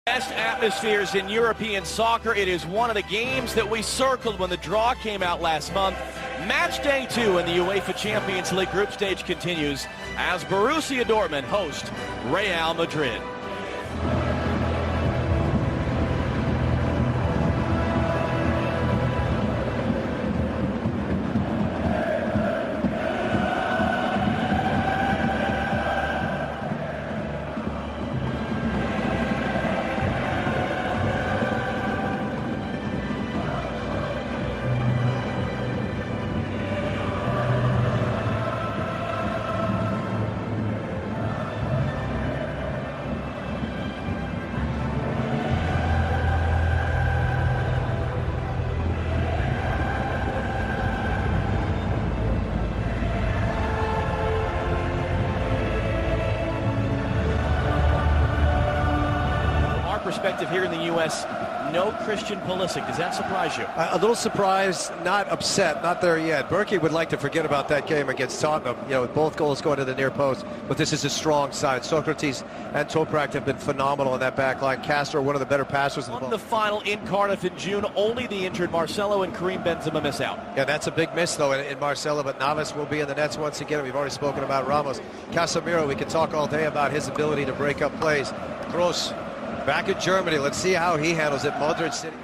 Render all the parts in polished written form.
Best atmospheres in European soccer. It is one of the games that we circled when the draw came out last month. Match day 2 in the UEFA Champions League group stage continues as Borussia Dortmund host Real Madrid. Perspective here in the U.S., no Christian Pulisic. Does that surprise you? A little surprised, not upset, not there yet. Berkey would like to forget about that game against Tottenham, with both goals going to the near post, but this is a strong side. Socrates and Toprak have been phenomenal in that back line. Castro, one of the better passers in the ball. The final in Cardiff in June, only the injured Marcelo and Karim Benzema miss out. Yeah, that's a big miss, though, in Marcelo, but Navas will be in the nets once again. We've already spoken about Ramos. Casemiro, we can talk all day about his ability to break up plays. Kroos, back in Germany, let's see how he handles it. Madrid City.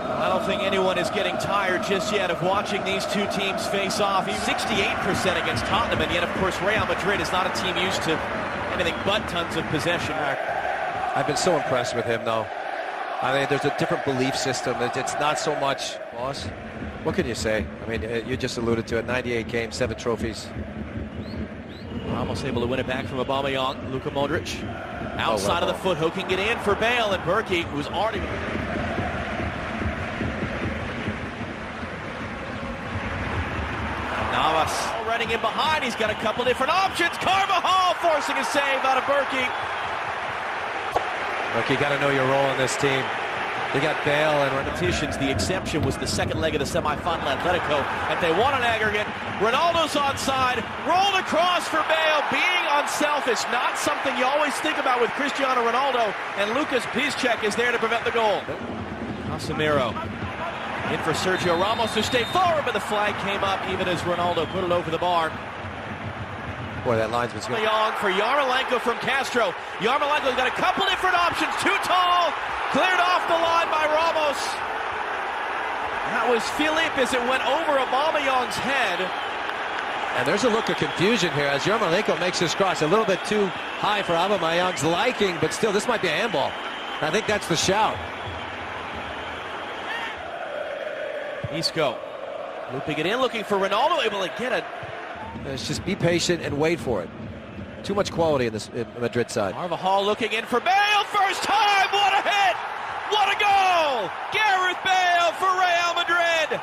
I don't think anyone is getting tired just yet of watching these two teams face off. 68% against Tottenham, and yet, of course, Real Madrid is not a team used to anything but tons of possession. I've been so impressed with him, though. I mean, there's a different belief system. It's not so much loss. What can you say? I mean, you just alluded to it. 98 games, 7 trophies. Almost able to win it back from Aubameyang. Luka Modric outside of the foot, hooking it in for Bale, and Berkey, who's already... Navas running in behind. He's got a couple different options. Carvajal forcing a save out of Berkey. Berkey, got to know your role in this team. You got Bale and repetitions. The exception was the second leg of the semifinal. Atletico, and they won an aggregate. Ronaldo's onside, rolled across for Bale. Being unselfish, not something you always think about with Cristiano Ronaldo. And Lucas Piszczek is there to prevent the goal. Casemiro in for Sergio Ramos, who stayed forward, but the flag came up even as Ronaldo put it over the bar. Boy, that linesman's good. For Yarmolenko from Castro. Yarmolenko's got a couple different options. Too tall. Cleared off the line by Ramos. That was Philippe as it went over Aubameyang's head. And there's a look of confusion here as Yarmolenko makes his cross. A little bit too high for Aubameyang's liking, but still, this might be a handball. I think that's the shout. Isco looping it in, looking for Ronaldo, able to get it. Let's just be patient and wait for it. Too much quality in this Madrid side. Carvajal looking in for Bale, first time, what a hit! What a goal! Gareth Bale for Real Madrid!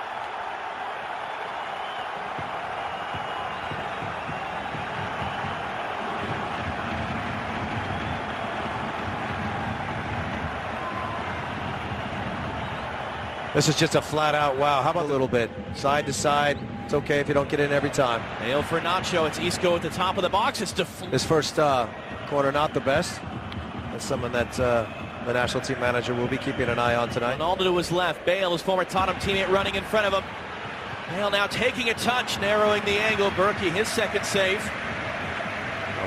This is just a flat-out wow. How about a little bit? Side to side. It's okay if you don't get in every time. Bale for Nacho. It's Isco at the top of the box. It's his first corner, not the best. That's someone that the national team manager will be keeping an eye on tonight. Ronaldo to his left. Bale, his former Tottenham teammate, running in front of him. Bale now taking a touch, narrowing the angle. Berkey, his second save.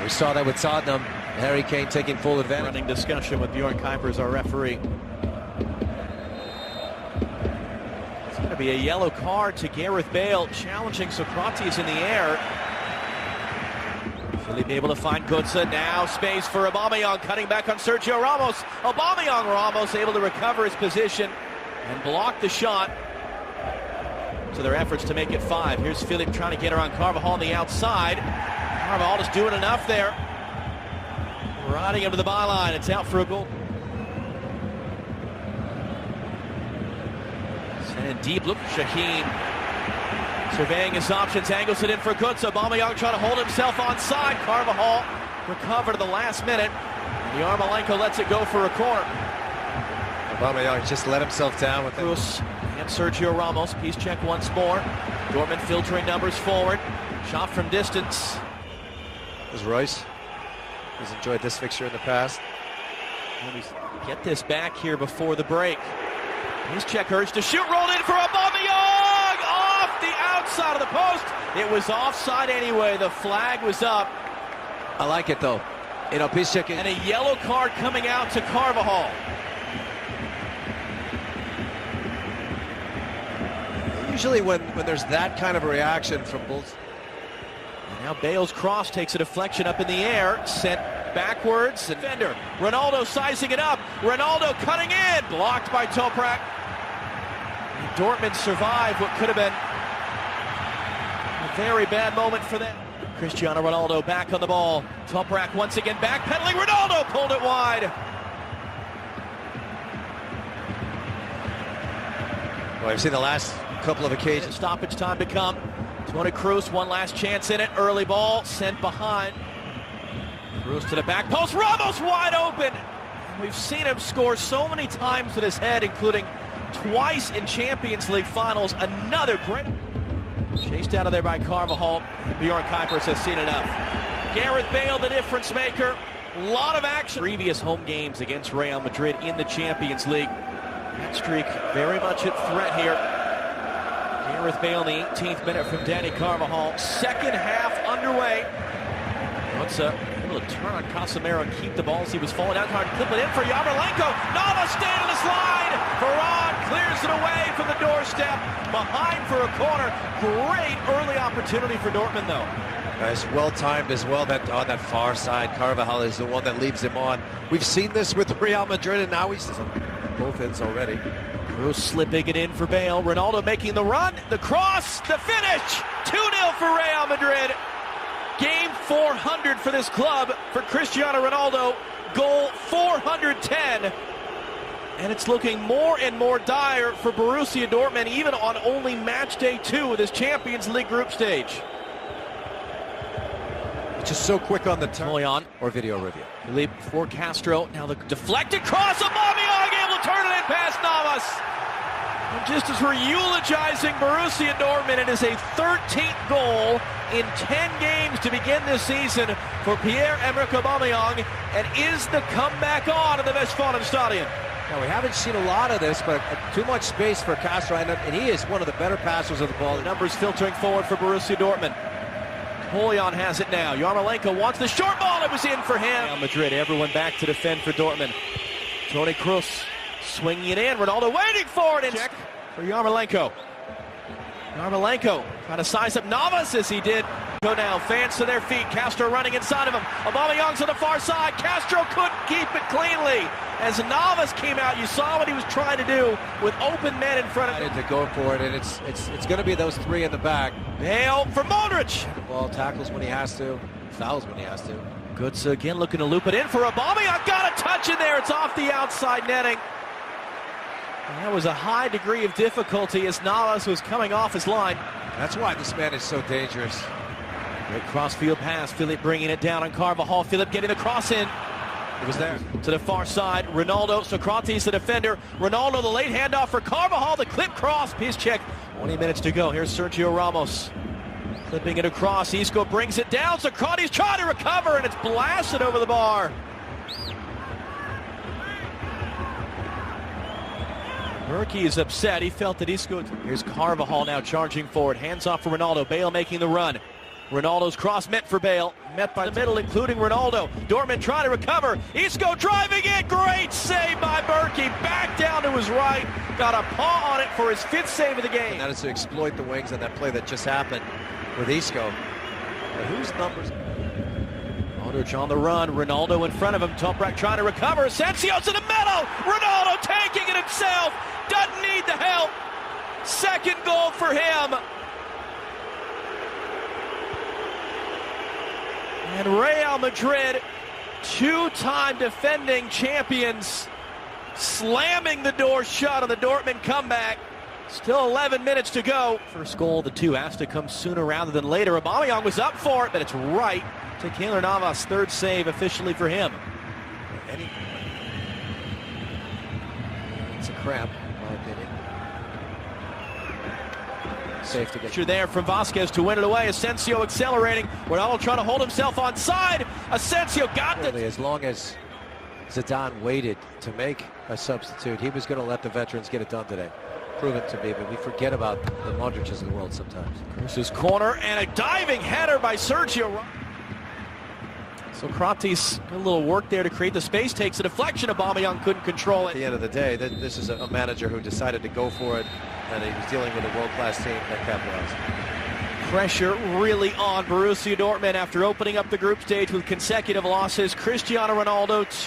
We saw that with Tottenham. Harry Kane taking full advantage. Running discussion with Bjorn Kuiper as our referee. It's going to be a yellow card to Gareth Bale, challenging Socrates in the air. Philippe able to find Götze. Now space for Aubameyang, cutting back on Sergio Ramos. Ramos able to recover his position and block the shot. To their efforts to make it 5. Here's Philippe trying to get around Carvajal on the outside. Carvajal just doing enough there. Riding him to the byline. It's out for a goal. Send deep. Look, Shaheen surveying his options, angles it in for Götze. Aubameyang trying to hold himself onside. Carvajal recovered at the last minute. Yarmolenko lets it go for a corner. Aubameyang just let himself down with Kroos and Sergio Ramos. Piszczek once more. Dortmund filtering numbers forward. Shot from distance. As Royce has enjoyed this fixture in the past. And we get this back here before the break. Here's check urge to shoot, rolled in for Aubameyang! Off the outside of the post. It was offside anyway. The flag was up. I like it though. You know, Piszczek. And a yellow card coming out to Carvajal. Usually when there's that kind of a reaction from both. Now Bale's cross takes a deflection up in the air, sent backwards. Defender, Ronaldo sizing it up. Ronaldo cutting in, blocked by Toprak. Dortmund survived what could have been a very bad moment for them. Cristiano Ronaldo back on the ball. Toprak once again backpedaling. Ronaldo pulled it wide. Well, I've seen the last couple of occasions. Stoppage time to come. Toni Kroos, one last chance in it. Early ball sent behind. Kroos to the back post. Ramos wide open. We've seen him score so many times with his head, including twice in Champions League finals. Another great. Chased out of there by Carvajal. Bjorn Kuipers has seen enough. Gareth Bale, the difference maker. A lot of action. Previous home games against Real Madrid in the Champions League. That streak very much at threat here. Gareth Bale in the 18th minute from Dani Carvajal. Second half underway. What's able to turn on Casemiro and keep the ball as he was falling out hard. Clip it in for Yarmolenko. Navas staying on the slide. Varane clears it away from the doorstep. Behind for a corner. Great early opportunity for Dortmund, though. It's well timed as well. That on that far side, Carvajal is the one that leaves him on. We've seen this with Real Madrid, and now he's on both ends already. Kroos slipping it in for Bale. Ronaldo making the run. The cross. The finish. 2-0 for Real Madrid. Game 400 for this club for Cristiano Ronaldo. Goal 410. And it's looking more and more dire for Borussia Dortmund, even on only match day 2 of this Champions League group stage. Just so quick on the turn. Or video review. Philippe for Castro. Now the deflected cross. Aubameyang able to turn it in past Navas. And just as we're eulogizing Borussia Dortmund, it is a 13th goal in 10 games to begin this season for Pierre-Emerick Aubameyang, and is the comeback on in the Westfalenstadion. Now, we haven't seen a lot of this, but too much space for Castro, and he is one of the better passers of the ball. The numbers filtering forward for Borussia Dortmund. Napoleon has it now. Yarmolenko wants the short ball. It was in for him. Real Madrid, everyone back to defend for Dortmund. Toni Kroos swinging it in. Ronaldo waiting for it. And check for Yarmolenko. Yarmolenko trying to size up Navas as he did. Go now, fans to their feet. Castro running inside of him. Aubameyang's on the far side. Castro couldn't keep it cleanly. As Navas came out, you saw what he was trying to do with open men in front of him. To go for it, and it's going to be those three in the back. Bale for Modric. The ball tackles when he has to, fouls when he has to. Götze again looking to loop it in for Aubameyang. Got a touch in there. It's off the outside netting. And that was a high degree of difficulty as Navas was coming off his line. That's why this man is so dangerous. Great crossfield pass. Philippe bringing it down on Carvajal. Philippe getting the cross in. It was there. To the far side. Ronaldo. Socrates the defender. Ronaldo the late handoff for Carvajal. The clip cross. Piszczek. 20 minutes to go. Here's Sergio Ramos. Clipping it across. Isco brings it down. Socrates trying to recover, and it's blasted over the bar. Murky is upset. He felt that Isco. Here's Carvajal now charging forward. Hands off for Ronaldo. Bale making the run. Ronaldo's cross met for Bale. Met by the middle, including Ronaldo. Dortmund trying to recover. Isco driving it. Great save by Berkey. Back down to his right. Got a paw on it for his 5th save of the game. And that is to exploit the wings on that play that just happened with Isco. But whose numbers? Modric on the run. Ronaldo in front of him. Toprak trying to recover. Asensio's in the middle. Ronaldo taking it himself. Doesn't need the help. Second goal for him. And Real Madrid, 2-time defending champions, slamming the door shut on the Dortmund comeback. Still 11 minutes to go. First goal of the 2 has to come sooner rather than later. Aubameyang was up for it, but it's right to Keylor Navas. 3rd save officially for him. It's a cramp, in my opinion. safe to get. You're there from Vasquez to win it away. Asensio accelerating. Ronaldo trying to hold himself onside. Asensio got it. As long as Zidane waited to make a substitute, he was going to let the veterans get it done today. Proven to be, but we forget about the Modric's of the world sometimes. This is corner and a diving header by Sergio. So Kratis got a little work there to create the space, takes a deflection. Aubameyang couldn't control it. At the end of the day, this is a manager who decided to go for it, and he was dealing with a world-class team that capitalized. Pressure really on Borussia Dortmund after opening up the group stage with consecutive losses. Cristiano Ronaldo